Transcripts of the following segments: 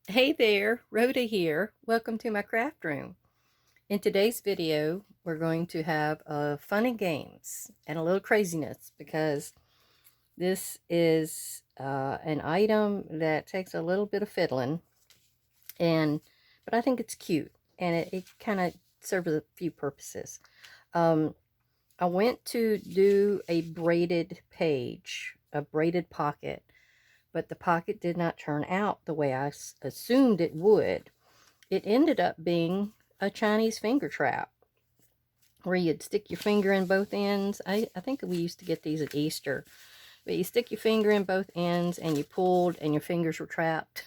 Hey there, Rhoda here. Welcome to my craft room. In today's video, we're going to have fun and games and a little craziness because this is an item that takes a little bit of fiddling, but I think it's cute and it kind of serves a few purposes. Um, I went to do a braided page, a braided pocket, but the pocket did not turn out the way I assumed it would. It ended up being a Chinese finger trap where you'd stick your finger in both ends. I think we used to get these at Easter. But you stick your finger in both ends and you pulled and your fingers were trapped.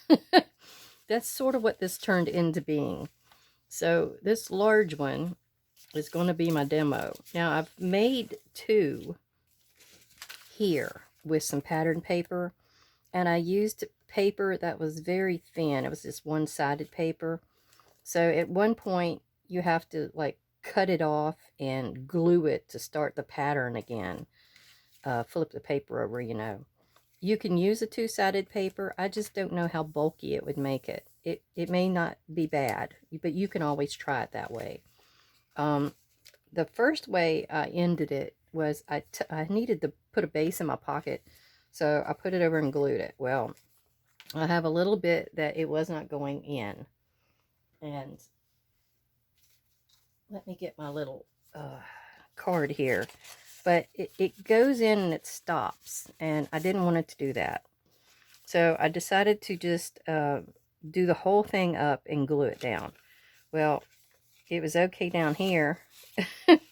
That's sort of what this turned into being. So this large one is going to be my demo. Now I've made two here with some pattern paper, and I used paper that was very thin. It was this one-sided paper. So at one point you have to like cut it off and glue it to start the pattern again. Flip the paper over, you know. You can use a two-sided paper. I just don't know how bulky it would make it. It may not be bad, but you can always try it that way. The first way I ended it was I needed to put a base in my pocket, so I put it over and glued it. Well, I have a little bit that it was not going in, and let me get my little card here. But it goes in and it stops, and I didn't want it to do that. So I decided to just do the whole thing up and glue it down. Well, it was okay down here,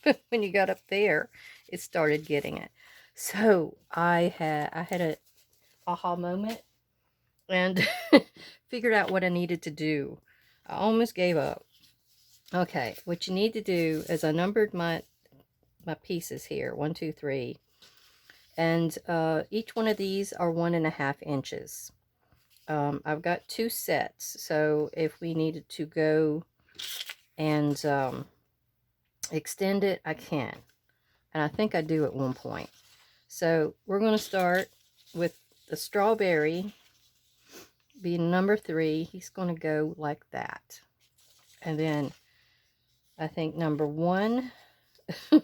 but when you got up there, it started getting it. So I had a aha moment and figured out what I needed to do. I almost gave up. Okay, what you need to do is I numbered my pieces here, 1, 2, 3, and each one of these are 1.5 inches. I've got 2 sets, so if we needed to go and extend it, I can, and I think I do at one point. So we're going to start with the strawberry being number 3. He's going to go like that, and then I think number 1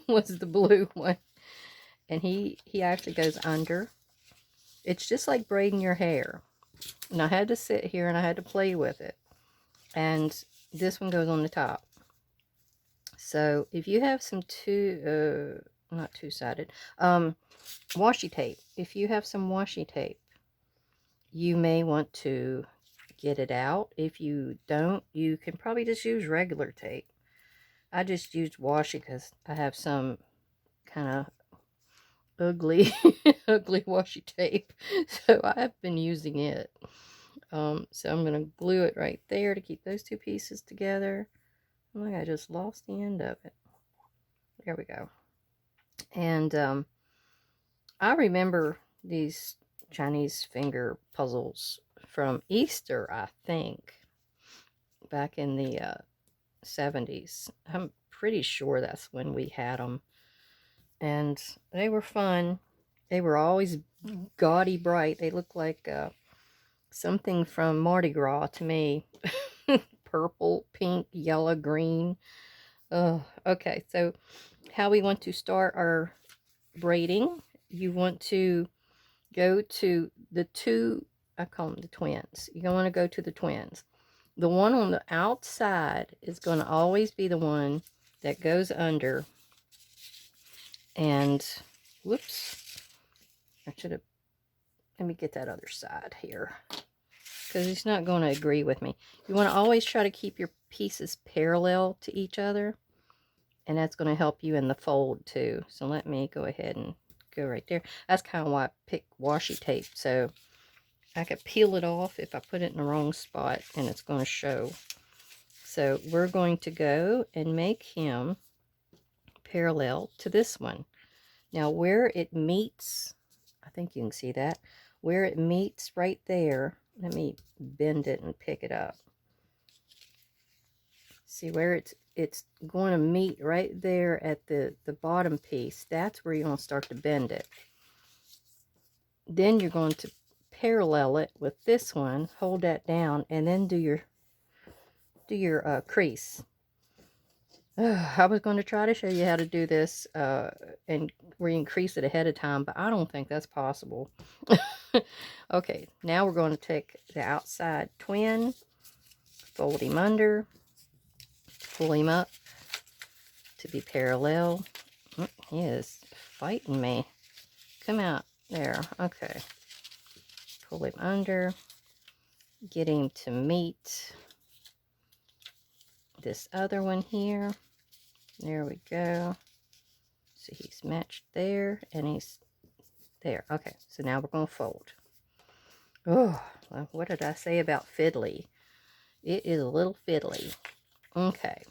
was the blue one, and he actually goes under. It's just like braiding your hair. And I had to sit here and I had to play with it. And this one goes on the top. So if you have some not two-sided, washi tape. If you have some washi tape, you may want to get it out. If you don't, you can probably just use regular tape. I just used washi because I have some kind of ugly ugly washi tape, so I've been using it. So I'm going to glue it right there to keep those two pieces together. Oh, I just lost the end of it. There we go. And I remember these Chinese finger puzzles from Easter, I think, back in the 70s. I'm pretty sure that's when we had them. And they were fun. They were always gaudy bright. They looked like something from Mardi Gras to me. Purple, pink, yellow, green. Okay, so how we want to start our braiding. You want to go to the two, I call them the twins. You're going to go to the twins. The one on the outside is going to always be the one that goes under. And, whoops, I should have, let me get that other side here, because he's not going to agree with me. You want to always try to keep your pieces parallel to each other, and that's going to help you in the fold too. So let me go ahead and go right there. That's kind of why I picked washi tape, so I could peel it off if I put it in the wrong spot, and it's going to show. So we're going to go and make him parallel to this one. Now where it meets, I think you can see that, where it meets right there, let me bend it and pick it up. See where it's going to meet right there at the bottom piece. That's where you're going to start to bend it. Then you're going to parallel it with this one, hold that down, and then do your crease. I was going to try to show you how to do this and where you increase it ahead of time, but I don't think that's possible. Okay, now we're going to take the outside twin, fold him under, pull him up to be parallel. He is fighting me. Come out there. Okay. Pull him under. Get him to meet this other one here. There we go. So he's matched there and he's there. Okay, so now we're going to fold. Oh, well, what did I say about fiddly? It is a little fiddly. Okay,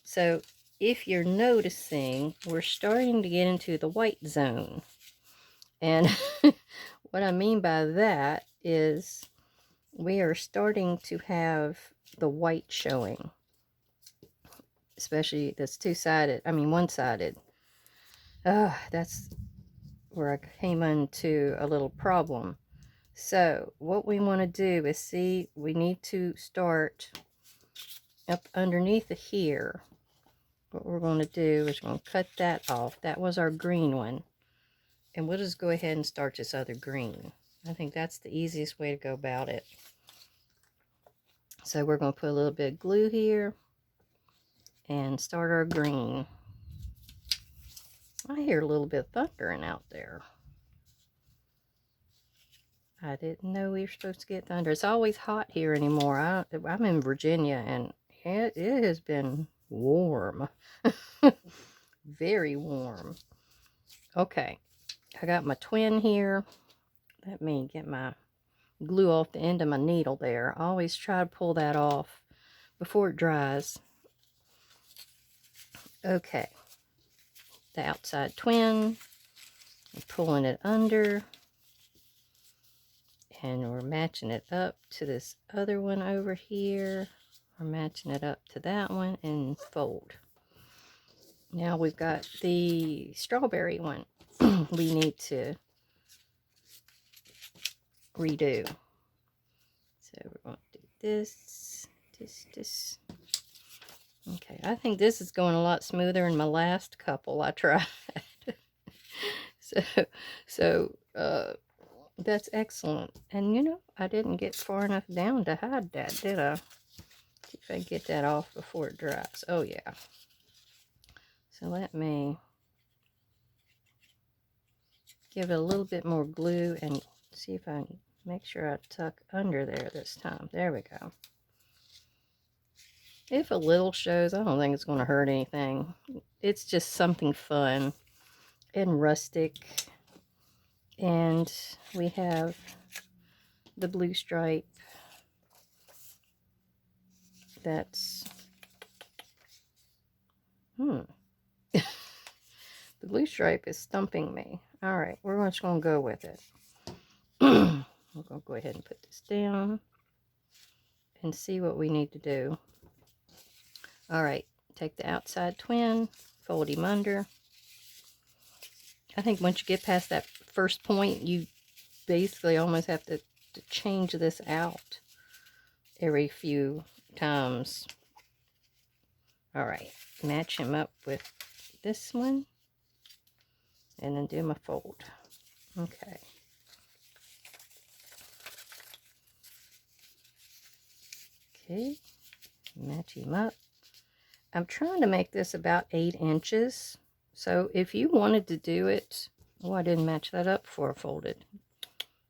so if you're noticing, we're starting to get into the white zone. And what I mean by that is we are starting to have the white showing. Especially that's two-sided, I mean one-sided. That's where I came into a little problem. So what we want to do is see, we need to start up underneath here. What we're going to do is we're going to cut that off. That was our green one. And we'll just go ahead and start this other green. I think that's the easiest way to go about it. So we're going to put a little bit of glue here and start our green. I hear a little bit of thundering out there. I didn't know we were supposed to get thunder. It's always hot here anymore. I'm in Virginia and it has been warm. Very warm. Okay, I got my twin here. Let me get my glue off the end of my needle there. I always try to pull that off before it dries. Okay, the outside twin, I'm pulling it under, and we're matching it up to this other one over here. We're matching it up to that one and fold. Now we've got the strawberry one we need to redo. So we're going to do this. Okay, I think this is going a lot smoother than my last couple I tried. so that's excellent. And you know, I didn't get far enough down to hide that, did I? See if I can get that off before it dries. Oh yeah. So let me give it a little bit more glue and see if I can make sure I tuck under there this time. There we go. If a little shows, I don't think it's going to hurt anything. It's just something fun and rustic. And we have the blue stripe. That's... The blue stripe is stumping me. Alright, we're just going to go with it. I'm going to go ahead and put this down and see what we need to do. Alright, take the outside twin, fold him under. I think once you get past that first point, you basically almost have to change this out every few times. Alright, match him up with this one, and then do my fold. Okay. Okay, match him up. I'm trying to make this about 8 inches. So if you wanted to do it... Oh, I didn't match that up before I folded.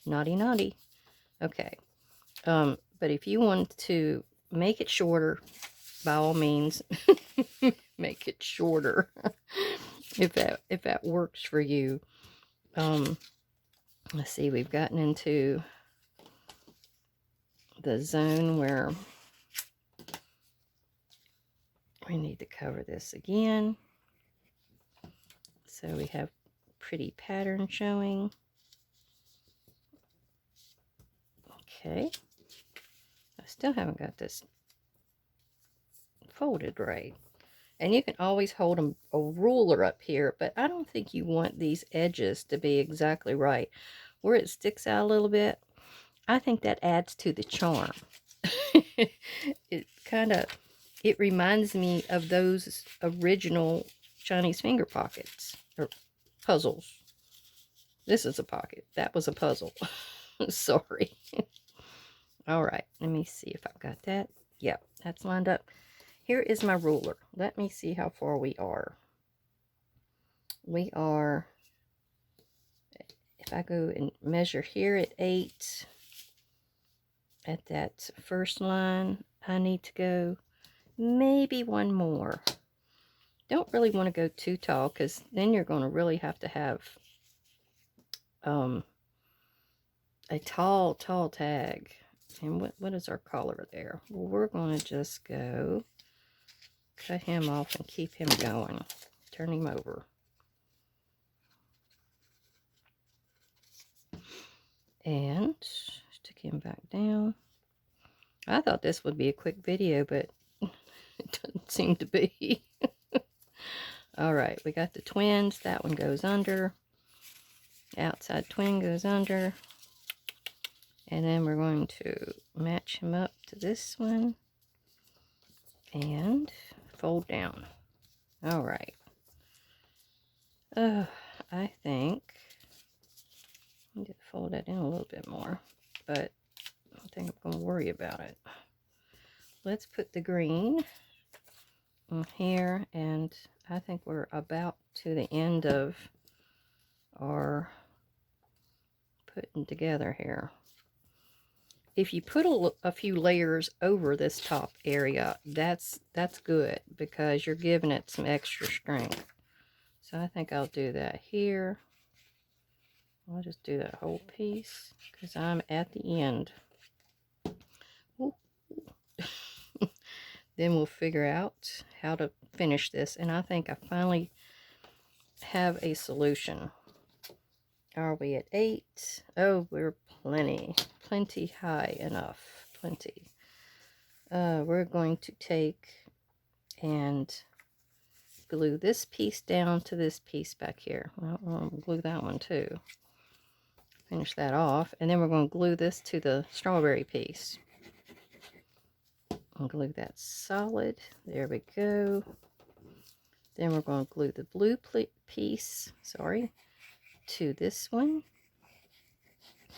Naughty, naughty. Okay. But if you want to make it shorter, by all means, make it shorter. if that works for you. Let's see, we've gotten into the zone where we need to cover this again. So we have pretty pattern showing. Okay. I still haven't got this folded right. And you can always hold a ruler up here, but I don't think you want these edges to be exactly right. Where it sticks out a little bit, I think that adds to the charm. It reminds me of those original Chinese finger pockets or puzzles. This is a pocket. That was a puzzle. Sorry. All right, let me see if I've got that. Yep, that's lined up. Here is my ruler. Let me see how far we are. We are, if I go and measure here at 8, at that first line, I need to go maybe one more. Don't really want to go too tall, because then you're going to really have to have a tall tag. And what is our collar there? Well, we're going to just go cut him off and keep him going. Turn him over. And stick him back down. I thought this would be a quick video, but it doesn't seem to be. Alright, we got the twins. That one goes under. Outside twin goes under. And then we're going to match him up to this one. And fold down. Alright. I think I need to fold that in a little bit more. But I think I'm going to worry about it. Let's put the green in here, and I think we're about to the end of our putting together here. If you put a few layers over this top area, that's good, because you're giving it some extra strength. So I think I'll do that here. I'll just do that whole piece, because I'm at the end. Then we'll figure out how to finish this. And I think I finally have a solution. Are we at 8? Oh, we're plenty high enough. Plenty. We're going to take and glue this piece down to this piece back here. Well, we'll glue that one too. Finish that off. And then we're going to glue this to the strawberry piece. And glue that solid. There we go. Then we're going to glue the blue piece, to this one.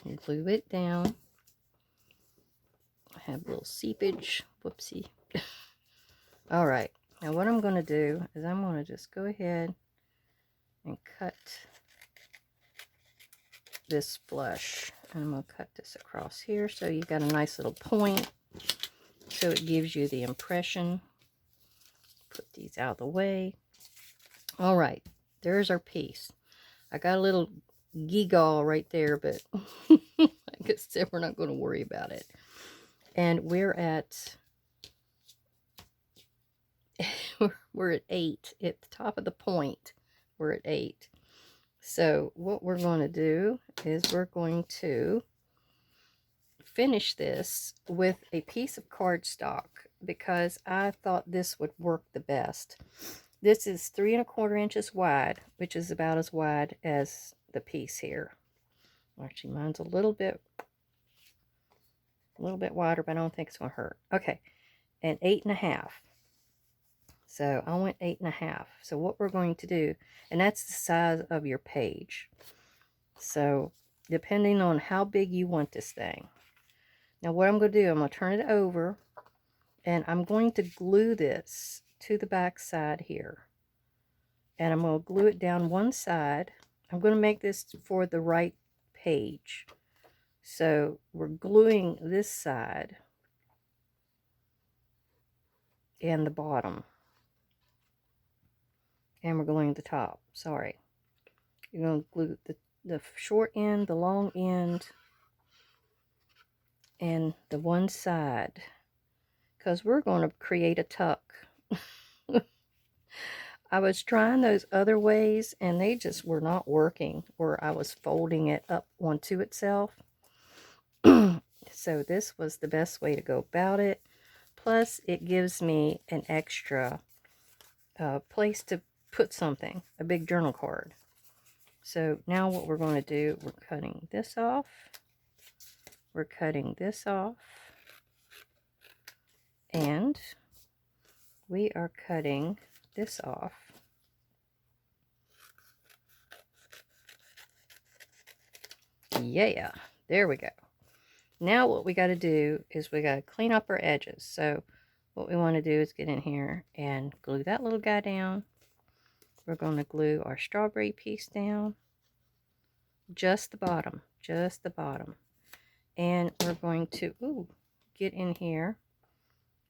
And glue it down. I have a little seepage. Whoopsie. Alright. Now what I'm going to do is I'm going to just go ahead and cut this flush. And I'm going to cut this across here so you've got a nice little point. So it gives you the impression. Put these out of the way. Alright, there's our piece. I got a little gewgaw right there, but I guess we're not going to worry about it. And we're at 8 at the top of the point. We're at 8. So what we're going to do is we're going to finish this with a piece of cardstock, because I thought this would work the best. This is 3 1/4 inches wide, which is about as wide as the piece here. Actually, mine's a little bit wider, but I don't think it's going to hurt. Okay, and 8 1/2. So I went 8 1/2. So what we're going to do, and that's the size of your page. So depending on how big you want this thing. Now what I'm going to do, I'm going to turn it over, and I'm going to glue this to the back side here. And I'm going to glue it down one side. I'm going to make this for the right page. So we're gluing this side and the bottom. And we're gluing the top. Sorry. You're going to glue the short end, the long end, and the one side, because we're going to create a tuck. I was trying those other ways and they just were not working, or I was folding it up onto itself. So this was the best way to go about it. Plus it gives me an extra place to put something, a big journal card. So now what we're going to do, we're cutting this off. we're cutting this off, and we are cutting this off. Yeah, there we go. Now what we got to do is we got to clean up our edges. So what we want to do is get in here and glue that little guy down. We're going to glue our strawberry piece down. Just the bottom. Just the bottom. And we're going to get in here.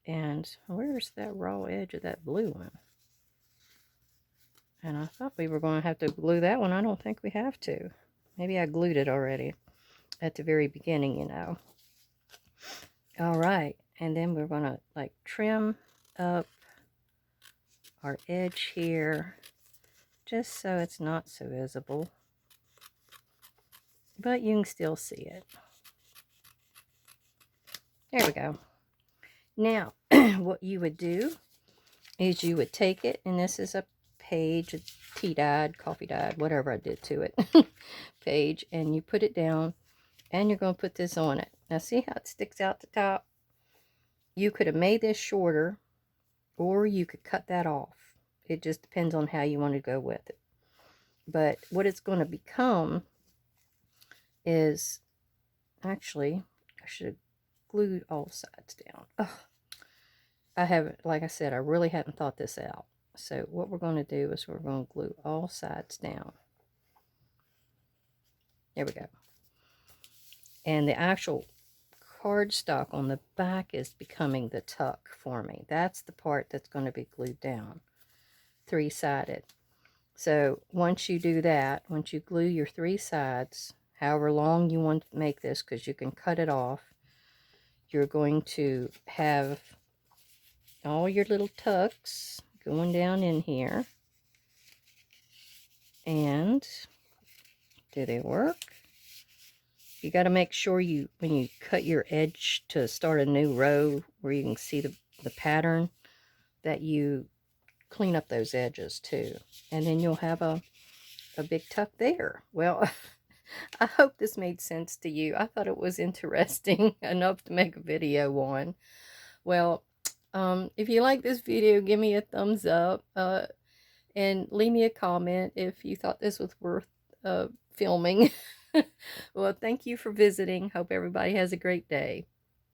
And where's that raw edge of that blue one? And I thought we were going to have to glue that one. I don't think we have to. Maybe I glued it already at the very beginning, you know. All right. And then we're going to like trim up our edge here, just so it's not so visible. But you can still see it. There we go. Now, what you would do is you would take it, and this is a page, a tea dyed, coffee dyed, whatever I did to it, page, and you put it down, and you're going to put this on it. Now, see how it sticks out the top? You could have made this shorter, or you could cut that off. It just depends on how you want to go with it. But what it's going to become is, actually, I should have glued all sides down. Ugh. I haven't, like I said, I really hadn't thought this out. So what we're going to do is we're going to glue all sides down. There we go. And the actual cardstock on the back is becoming the tuck for me. That's the part that's going to be glued down, three-sided. So once you do that, once you glue your three sides, however long you want to make this, because you can cut it off, you're going to have all your little tucks going down in here. And do they work? You got to make sure you, when you cut your edge to start a new row where you can see the pattern, that you clean up those edges too. And then you'll have a big tuck there. Well, I hope this made sense to you. I thought it was interesting enough to make a video on. Well, if you like this video, give me a thumbs up, and leave me a comment if you thought this was worth filming. Well, thank you for visiting. Hope everybody has a great day.